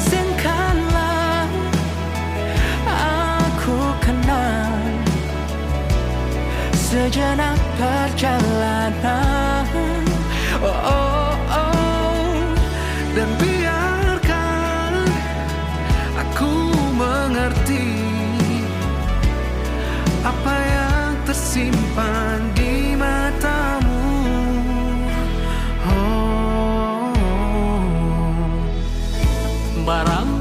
izinkanlah aku kenal sejenak perjalanan. Oh, oh, oh. Dan biarkan aku mengerti apa yang tersimpan di matamu. Oh, barang